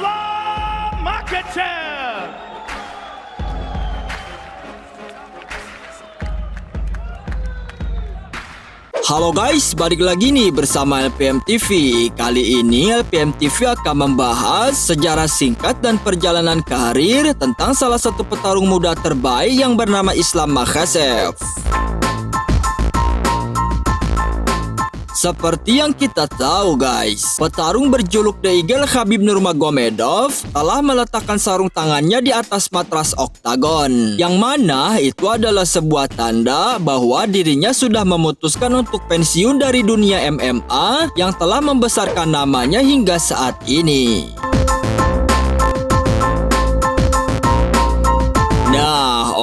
Islam Makhachev. Halo guys, balik lagi nih bersama LPM TV. Kali ini LPM TV akan membahas sejarah singkat dan perjalanan karir tentang salah satu petarung muda terbaik yang bernama Islam Makhachev. Seperti yang kita tahu guys, petarung berjuluk The Eagle Khabib Nurmagomedov telah meletakkan sarung tangannya di atas matras oktagon, yang mana itu adalah sebuah tanda bahwa dirinya sudah memutuskan untuk pensiun dari dunia MMA yang telah membesarkan namanya hingga saat ini.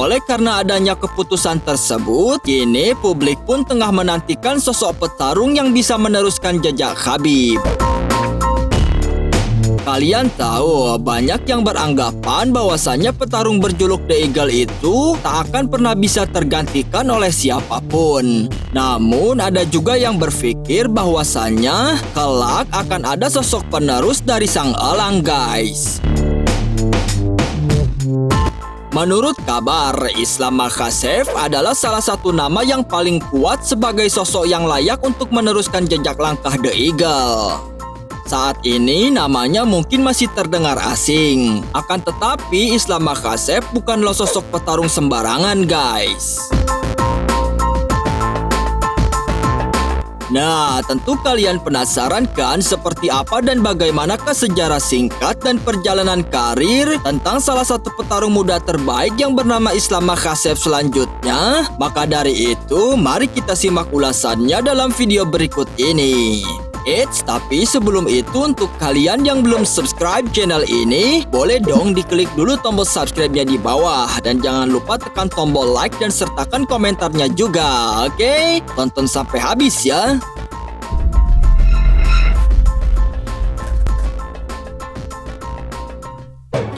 Oleh karena adanya keputusan tersebut, kini publik pun tengah menantikan sosok petarung yang bisa meneruskan jejak Khabib. Kalian tahu, banyak yang beranggapan bahwasannya petarung berjuluk The Eagle itu tak akan pernah bisa tergantikan oleh siapapun. Namun ada juga yang berpikir bahwasannya kelak akan ada sosok penerus dari sang elang guys. Menurut kabar, Islam Makhachev adalah salah satu nama yang paling kuat sebagai sosok yang layak untuk meneruskan jejak langkah The Eagle. Saat ini namanya mungkin masih terdengar asing. Akan tetapi Islam Makhachev bukanlah sosok petarung sembarangan guys. Nah, tentu kalian penasaran kan seperti apa dan bagaimanakah sejarah singkat dan perjalanan karir tentang salah satu petarung muda terbaik yang bernama Islam Makhachev selanjutnya? Maka dari itu, mari kita simak ulasannya dalam video berikut ini. Tapi sebelum itu, untuk kalian yang belum subscribe channel ini, boleh dong diklik dulu tombol subscribe-nya di bawah. Dan jangan lupa tekan tombol like dan sertakan komentarnya juga, oke? Tonton sampai habis ya.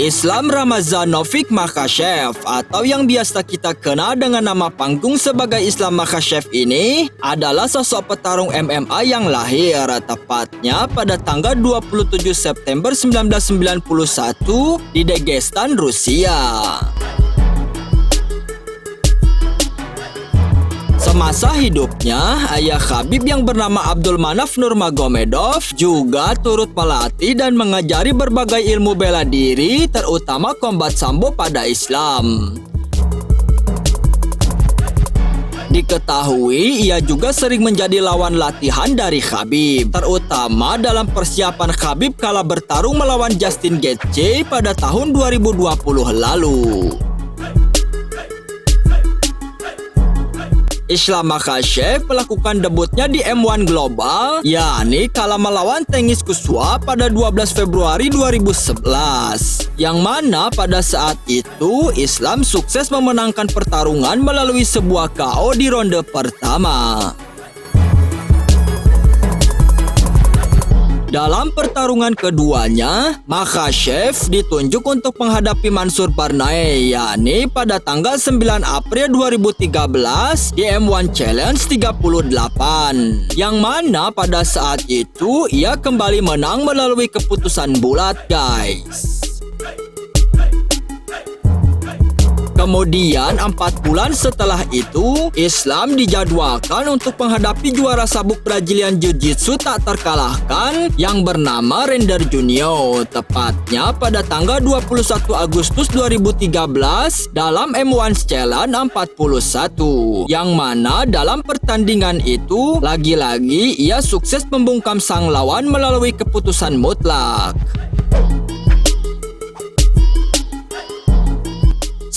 Islam Ramazanovic Makhachev atau yang biasa kita kenal dengan nama panggung sebagai Islam Makhachev ini adalah sosok petarung MMA yang lahir tepatnya pada tanggal 27 September 1991 di Dagestan, Rusia. Semasa hidupnya, ayah Khabib yang bernama Abdulmanaf Nurmagomedov juga turut melatih dan mengajari berbagai ilmu bela diri, terutama kombat sambo pada Islam. Diketahui ia juga sering menjadi lawan latihan dari Khabib, terutama dalam persiapan Khabib kala bertarung melawan Justin Gaethje pada tahun 2020 lalu. Islam Makhachev melakukan debutnya di M1 Global, yakni kala melawan Tengis Kuswa pada 12 Februari 2011. Yang mana pada saat itu Islam sukses memenangkan pertarungan melalui sebuah KO di ronde pertama. Dalam pertarungan keduanya, Makhachev ditunjuk untuk menghadapi Mansur Barnae, yakni pada tanggal 9 April 2013 di M1 Challenge 38. Yang mana pada saat itu ia kembali menang melalui keputusan bulat guys. Kemudian 4 bulan setelah itu, Islam dijadwalkan untuk menghadapi juara sabuk Brazilian Jiu-Jitsu tak terkalahkan yang bernama Render Junior, tepatnya pada tanggal 21 Agustus 2013 dalam M1 Challenge 41. Yang mana dalam pertandingan itu, lagi-lagi ia sukses membungkam sang lawan melalui keputusan mutlak.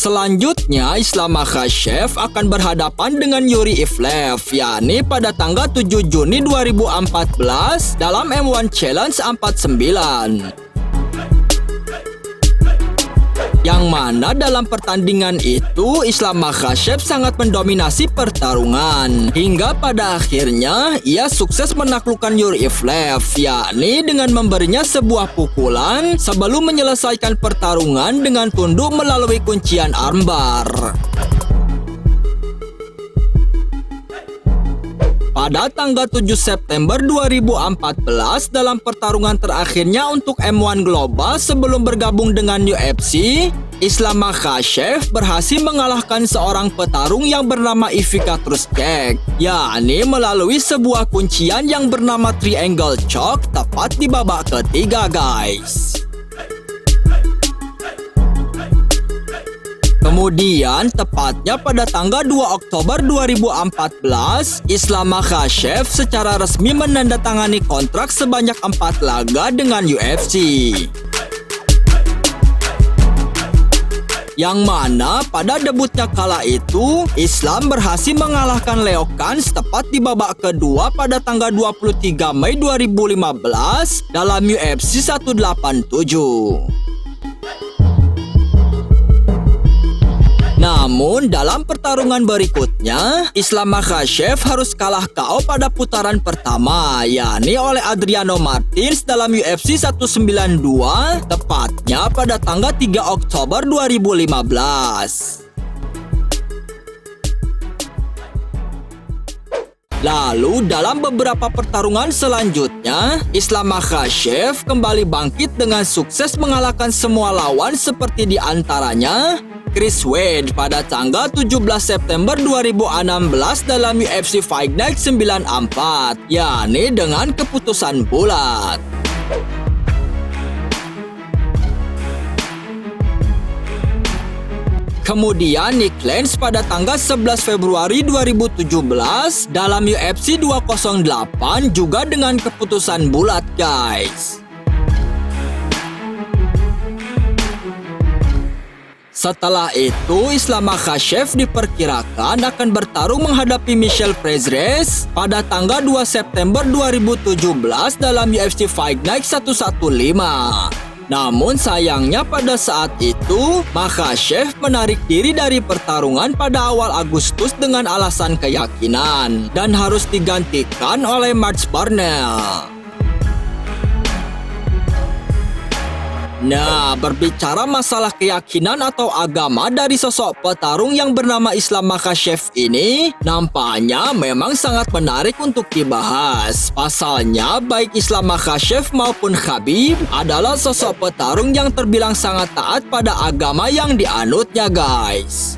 Selanjutnya, Islam Makhachev akan berhadapan dengan Yuri Ivlev, yakni pada tanggal 7 Juni 2014 dalam M1 Challenge 49. Yang mana dalam pertandingan itu Islam Makhachev sangat mendominasi pertarungan hingga pada akhirnya ia sukses menaklukkan Yuri Ivlev, yakni dengan memberinya sebuah pukulan sebelum menyelesaikan pertarungan dengan tunduk melalui kuncian armbar. pada tanggal 7 September 2014 dalam pertarungan terakhirnya untuk M1 Global sebelum bergabung dengan UFC, Islam Makhachev berhasil mengalahkan seorang petarung yang bernama Ivica Truskek, yakni melalui sebuah kuncian yang bernama Triangle Choke tepat di babak ketiga, guys. Kemudian, tepatnya pada tanggal 2 Oktober 2014, Islam Makhachev secara resmi menandatangani kontrak sebanyak 4 laga dengan UFC. Yang mana pada debutnya kala itu, Islam berhasil mengalahkan Leo Kans tepat di babak kedua pada tanggal 23 Mei 2015 dalam UFC 187. Namun, dalam pertarungan berikutnya, Islam Makhachev harus kalah KO pada putaran pertama, yakni oleh Adriano Martins dalam UFC 192, tepatnya pada tanggal 3 Oktober 2015. Lalu, dalam beberapa pertarungan selanjutnya, Islam Makhachev kembali bangkit dengan sukses mengalahkan semua lawan seperti diantaranya Chris Wade pada tanggal 17 September 2016 dalam UFC Fight Night 94, yakni dengan keputusan bulat. Kemudian Nick Lentz pada tanggal 11 Februari 2017 dalam UFC 208 juga dengan keputusan bulat, guys. Setelah itu, Islam Makhachev diperkirakan akan bertarung menghadapi Michel Prazeres pada tanggal 2 September 2017 dalam UFC Fight Night 115. Namun sayangnya pada saat itu, Makhachev menarik diri dari pertarungan pada awal Agustus dengan alasan keyakinan dan harus digantikan oleh Mats Burnell. Nah, berbicara masalah keyakinan atau agama dari sosok petarung yang bernama Islam Makhachev ini, nampaknya memang sangat menarik untuk dibahas. Pasalnya, baik Islam Makhachev maupun Khabib adalah sosok petarung yang terbilang sangat taat pada agama yang dianutnya, guys.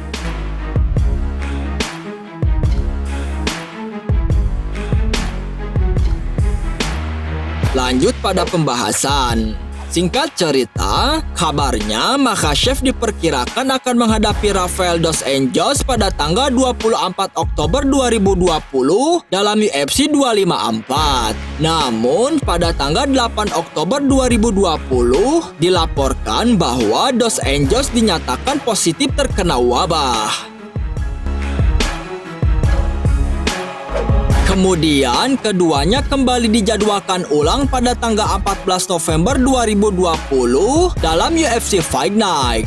Lanjut pada pembahasan. Singkat cerita, kabarnya Makhachev diperkirakan akan menghadapi Rafael dos Anjos pada tanggal 24 Oktober 2020 dalam UFC 254. Namun, pada tanggal 8 Oktober 2020 dilaporkan bahwa dos Anjos dinyatakan positif terkena wabah. Kemudian, keduanya kembali dijadwalkan ulang pada tanggal 14 November 2020 dalam UFC Fight Night.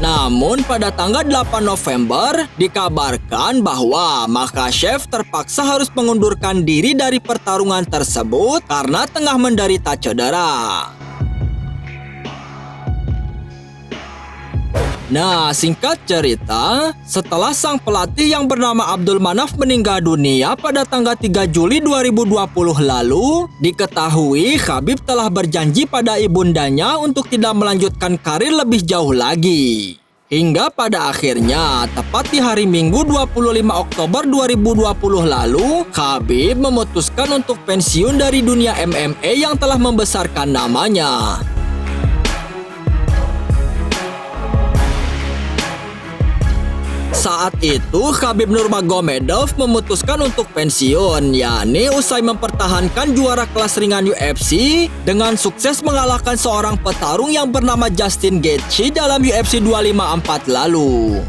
Namun, pada tanggal 8 November, dikabarkan bahwa Makhachev terpaksa harus mengundurkan diri dari pertarungan tersebut karena tengah menderita cedera. Nah, singkat cerita, setelah sang pelatih yang bernama Abdul Manaf meninggal dunia pada tanggal 3 Juli 2020 lalu, diketahui Khabib telah berjanji pada ibundanya untuk tidak melanjutkan karir lebih jauh lagi. Hingga pada akhirnya, tepat di hari Minggu 25 Oktober 2020 lalu, Khabib memutuskan untuk pensiun dari dunia MMA yang telah membesarkan namanya. Saat itu, Khabib Nurmagomedov memutuskan untuk pensiun, yakni usai mempertahankan juara kelas ringan UFC dengan sukses mengalahkan seorang petarung yang bernama Justin Gaethje dalam UFC 254 lalu.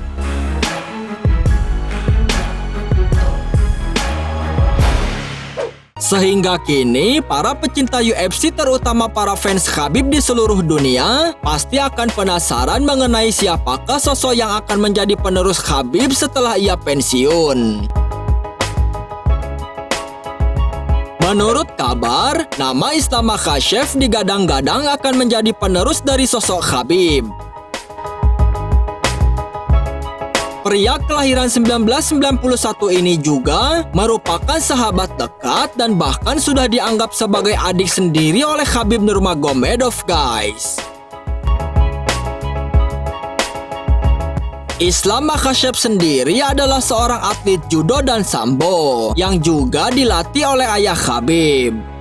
Sehingga kini, para pecinta UFC terutama para fans Khabib di seluruh dunia pasti akan penasaran mengenai siapakah sosok yang akan menjadi penerus Khabib setelah ia pensiun. Menurut kabar, nama Islam Makhachev digadang-gadang akan menjadi penerus dari sosok Khabib. Pria kelahiran 1991 ini juga merupakan sahabat dekat dan bahkan sudah dianggap sebagai adik sendiri oleh Khabib Nurmagomedov, guys. Islam Makhachev sendiri adalah seorang atlet judo dan sambo yang juga dilatih oleh ayah Khabib.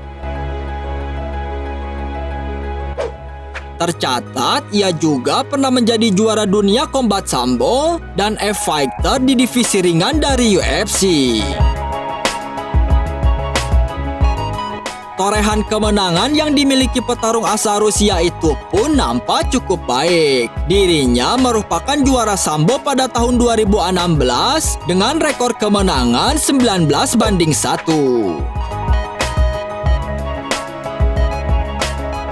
Tercatat, ia juga pernah menjadi juara dunia combat sambo dan F-fighter di divisi ringan dari UFC. Torehan kemenangan yang dimiliki petarung asal Rusia itu pun nampak cukup baik. Dirinya merupakan juara sambo pada tahun 2016 dengan rekor kemenangan 19-1.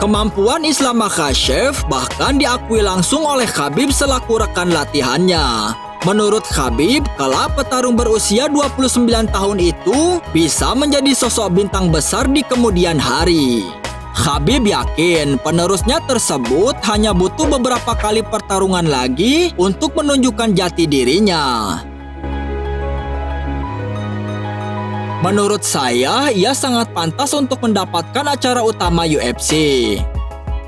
Kemampuan Islam Makhachev bahkan diakui langsung oleh Khabib selaku rekan latihannya. Menurut Khabib, kelak petarung berusia 29 tahun itu bisa menjadi sosok bintang besar di kemudian hari. Khabib yakin penerusnya tersebut hanya butuh beberapa kali pertarungan lagi untuk menunjukkan jati dirinya. Menurut saya, ia sangat pantas untuk mendapatkan acara utama UFC.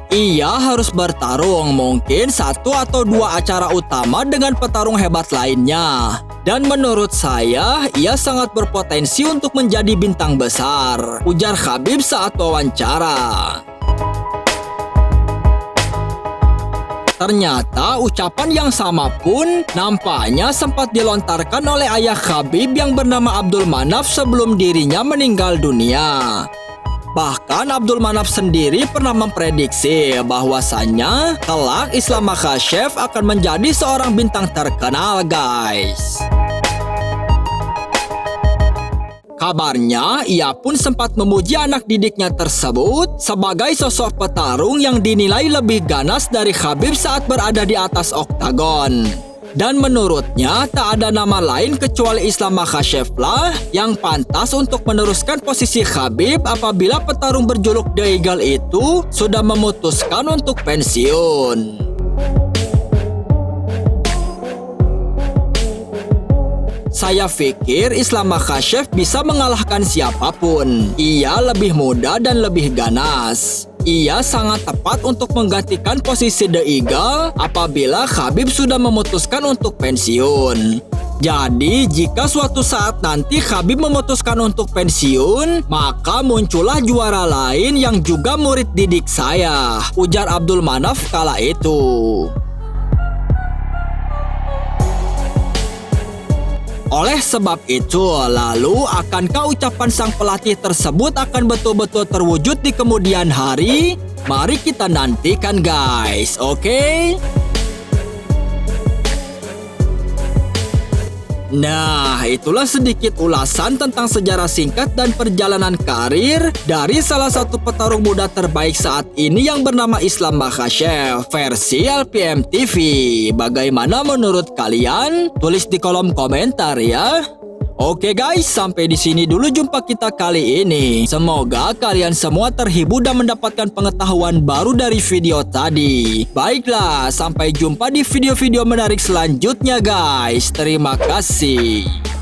Ia harus bertarung mungkin 1 atau 2 acara utama dengan petarung hebat lainnya. Dan menurut saya, ia sangat berpotensi untuk menjadi bintang besar, ujar Khabib saat wawancara. Ternyata ucapan yang sama pun nampaknya sempat dilontarkan oleh ayah Khabib yang bernama Abdul Manaf sebelum dirinya meninggal dunia. Bahkan Abdul Manaf sendiri pernah memprediksi bahwasannya kelak Islam Makhachev akan menjadi seorang bintang terkenal, guys. Kabarnya, ia pun sempat memuji anak didiknya tersebut sebagai sosok petarung yang dinilai lebih ganas dari Khabib saat berada di atas oktagon. Dan menurutnya, tak ada nama lain kecuali Islam Makhachev lah yang pantas untuk meneruskan posisi Khabib apabila petarung berjuluk The Eagle itu sudah memutuskan untuk pensiun. Saya pikir Islam Makhachev bisa mengalahkan siapapun. Ia lebih muda dan lebih ganas. Ia sangat tepat untuk menggantikan posisi The Eagle apabila Khabib sudah memutuskan untuk pensiun. Jadi, jika suatu saat nanti Khabib memutuskan untuk pensiun, maka muncullah juara lain yang juga murid didik saya, ujar Abdul Manaf kala itu. Oleh sebab itu, lalu akankah ucapan sang pelatih tersebut akan betul-betul terwujud di kemudian hari? Mari kita nantikan, guys, oke? Nah, itulah sedikit ulasan tentang sejarah singkat dan perjalanan karir dari salah satu petarung muda terbaik saat ini yang bernama Islam Makhachev versi LPM TV. Bagaimana menurut kalian? Tulis di kolom komentar ya. Oke guys, sampai di sini dulu jumpa kita kali ini. Semoga kalian semua terhibur dan mendapatkan pengetahuan baru dari video tadi. Baiklah, sampai jumpa di video-video menarik selanjutnya guys. Terima kasih.